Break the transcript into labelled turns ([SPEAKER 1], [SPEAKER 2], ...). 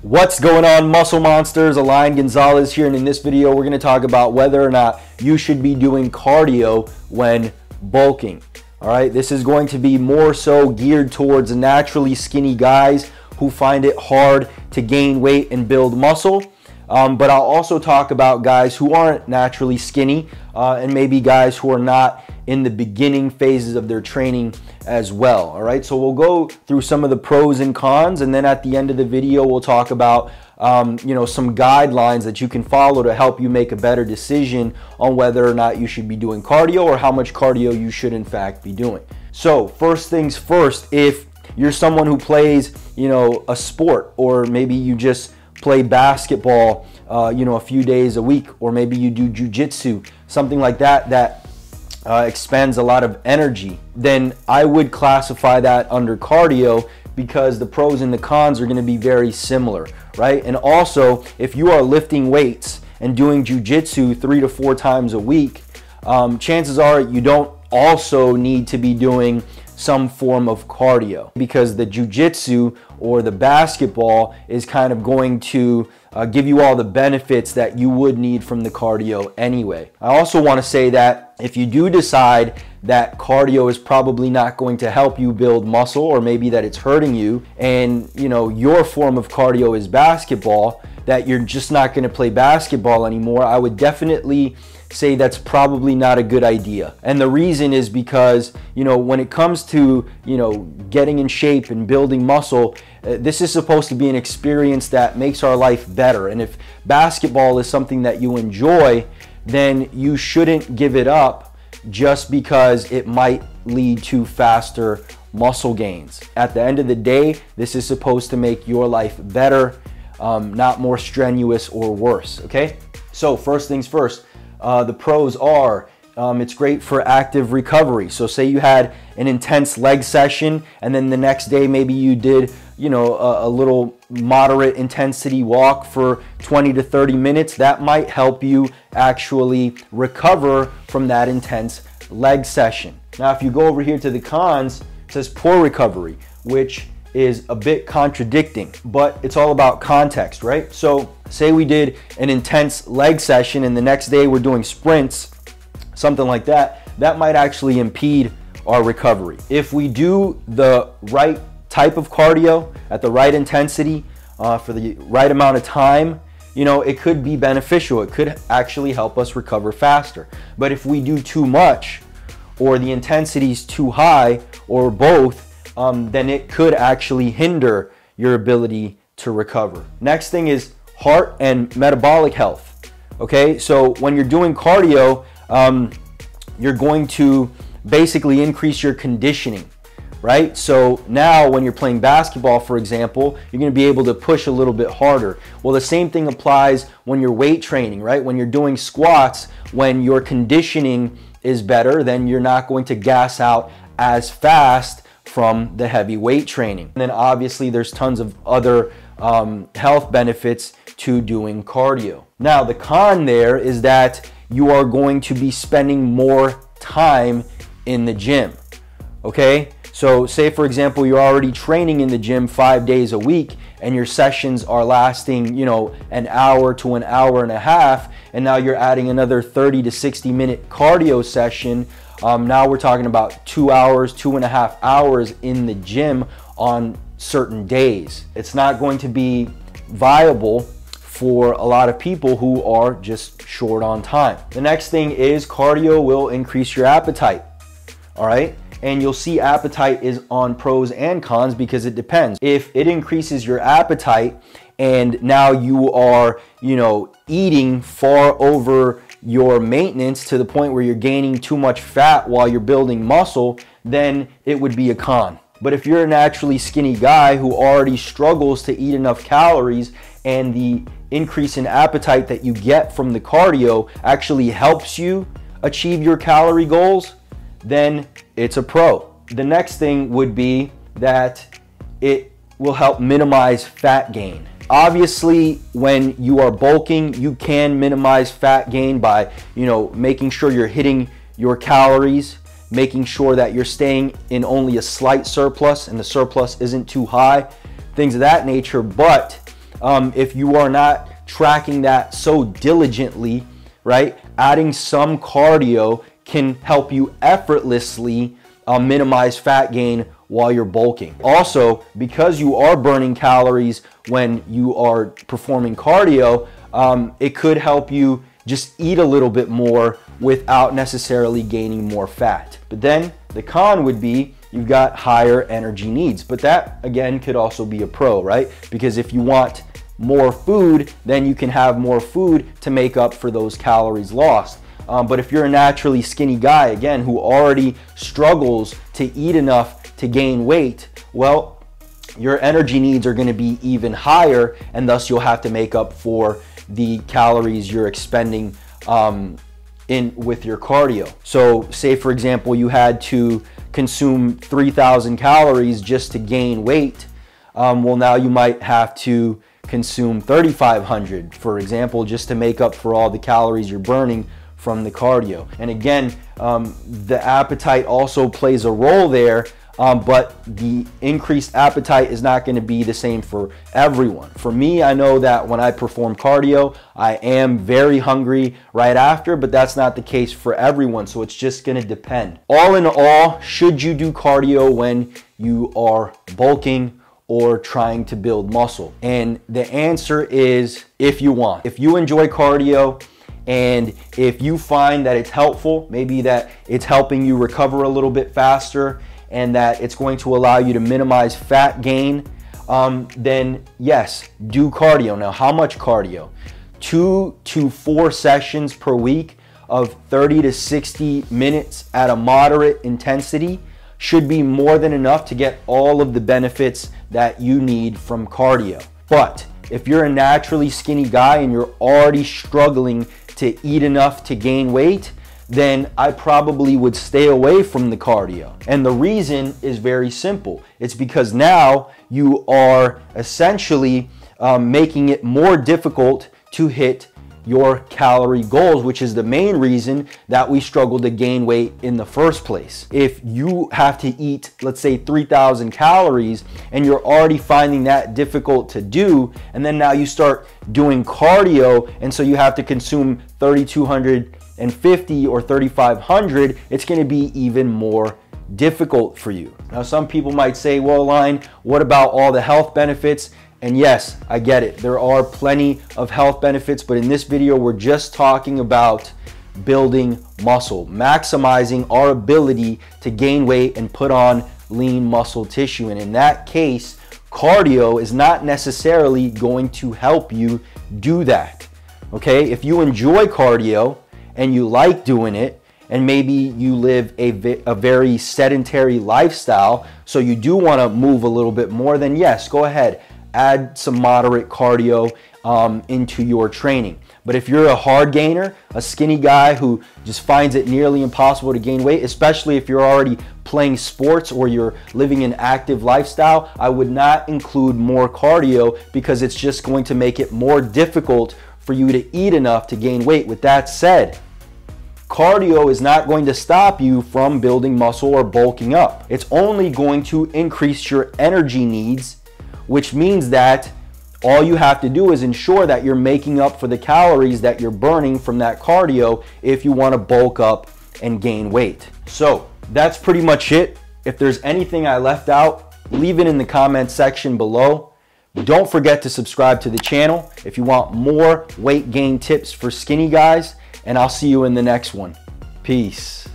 [SPEAKER 1] What's going on, muscle monsters? Alain Gonzalez here, and in this video we're going to talk about whether or not you should be doing cardio when bulking. All right, this is going to be more so geared towards naturally skinny guys who find it hard to gain weight and build muscle. But I'll also talk about guys who aren't naturally skinny and maybe guys who are not in the beginning phases of their training as well. All right, so we'll go through some of the pros and cons, and then at the end of the video we'll talk about some guidelines that you can follow to help you make a better decision on whether or not you should be doing cardio or how much cardio you should in fact be doing. So first things first, if you're someone who plays a sport, or maybe you just play basketball a few days a week, or maybe you do jiu-jitsu, something like that expends a lot of energy, then I would classify that under cardio, because the pros and the cons are going to be very similar, right? And also, if you are lifting weights and doing jiu-jitsu 3 to 4 times a week, chances are you don't also need to be doing some form of cardio, because the jiu-jitsu or the basketball is kind of going to give you all the benefits that you would need from the cardio anyway. I also want to say that if you do decide that cardio is probably not going to help you build muscle, or maybe that it's hurting you, and your form of cardio is basketball, that you're just not going to play basketball anymore, I would definitely say that's probably not a good idea. And the reason is because when it comes to getting in shape and building muscle, this is supposed to be an experience that makes our life better. And if basketball is something that you enjoy, then you shouldn't give it up just because it might lead to faster muscle gains. At the end of the day, this is supposed to make your life better, not more strenuous or worse. Okay, so first things first, the pros are it's great for active recovery. So say you had an intense leg session, and then the next day maybe you did a little moderate intensity walk for 20 to 30 minutes. That might help you actually recover from that intense leg session. Now if you go over here to the cons, it says poor recovery, which is a bit contradicting, but it's all about context, right? So say we did an intense leg session and the next day we're doing sprints, something like that, that might actually impede our recovery. If we do the right type of cardio at the right intensity for the right amount of time, it could be beneficial. It could actually help us recover faster. But if we do too much, or the intensity is too high, or both, then it could actually hinder your ability to recover. Next thing is heart and metabolic health. Okay, so when you're doing cardio, you're going to basically increase your conditioning, right? So now when you're playing basketball, for example, you're going to be able to push a little bit harder. Well, the same thing applies when you're weight training, right? When you're doing squats, when your conditioning is better, then you're not going to gas out as fast from the heavy weight training. And then obviously there's tons of other health benefits to doing cardio. Now the con there is that you are going to be spending more time in the gym. Okay, so say for example you're already training in the gym 5 days a week, and your sessions are lasting an hour to an hour and a half, and now you're adding another 30 to 60 minute cardio session. Now we're talking about 2 hours, 2.5 hours in the gym on certain days. It's not going to be viable for a lot of people who are just short on time. The next thing is cardio will increase your appetite. All right, and you'll see appetite is on pros and cons because it depends. If it increases your appetite and now you are eating far over your maintenance to the point where you're gaining too much fat while you're building muscle, then it would be a con. But if you're a naturally skinny guy who already struggles to eat enough calories, and the increase in appetite that you get from the cardio actually helps you achieve your calorie goals, then it's a pro. The next thing would be that it will help minimize fat gain. Obviously, when you are bulking, you can minimize fat gain by, making sure you're hitting your calories, making sure that you're staying in only a slight surplus and the surplus isn't too high, things of that nature. But if you are not tracking that so diligently, right, adding some cardio can help you effortlessly minimize fat gain while you're bulking. Also, because you are burning calories when you are performing cardio, it could help you just eat a little bit more without necessarily gaining more fat. But then the con would be you've got higher energy needs. But that, again, could also be a pro, right? Because if you want more food, then you can have more food to make up for those calories lost. But if you're a naturally skinny guy, again, who already struggles to eat enough to gain weight, well, your energy needs are going to be even higher, and thus you'll have to make up for the calories you're expending with your cardio. So say, for example, you had to consume 3,000 calories just to gain weight. Well, now you might have to consume 3,500, for example, just to make up for all the calories you're burning from the cardio. And again, the appetite also plays a role there, but the increased appetite is not going to be the same for everyone. For me, I know that when I perform cardio, I am very hungry right after, but that's not the case for everyone, so it's just going to depend. All in all, should you do cardio when you are bulking or trying to build muscle? And the answer is if you want. If you enjoy cardio, and if you find that it's helpful, maybe that it's helping you recover a little bit faster and that it's going to allow you to minimize fat gain, then yes, do cardio. Now, how much cardio? 2 to 4 sessions per week of 30 to 60 minutes at a moderate intensity should be more than enough to get all of the benefits that you need from cardio. But if you're a naturally skinny guy and you're already struggling to eat enough to gain weight, then I probably would stay away from the cardio. And the reason is very simple. It's because now you are essentially making it more difficult to hit your calorie goals, which is the main reason that we struggle to gain weight in the first place. If you have to eat, let's say 3,000 calories and you're already finding that difficult to do, and then now you start doing cardio and so you have to consume 3,250 or 3,500, it's going to be even more difficult for you. Now, some people might say, well, Align, what about all the health benefits? And yes, I get it. There are plenty of health benefits, but in this video, we're just talking about building muscle, maximizing our ability to gain weight and put on lean muscle tissue. And in that case, cardio is not necessarily going to help you do that. Okay? If you enjoy cardio and you like doing it, and maybe you live a very sedentary lifestyle, so you do want to move a little bit more, then yes, go ahead. Add some moderate cardio into your training. But if you're a hard gainer, a skinny guy who just finds it nearly impossible to gain weight, especially if you're already playing sports or you're living an active lifestyle, I would not include more cardio because it's just going to make it more difficult for you to eat enough to gain weight. With that said, cardio is not going to stop you from building muscle or bulking up. It's only going to increase your energy needs, which means that all you have to do is ensure that you're making up for the calories that you're burning from that cardio if you want to bulk up and gain weight. So that's pretty much it. If there's anything I left out, leave it in the comment section below. Don't forget to subscribe to the channel if you want more weight gain tips for skinny guys, and I'll see you in the next one. Peace.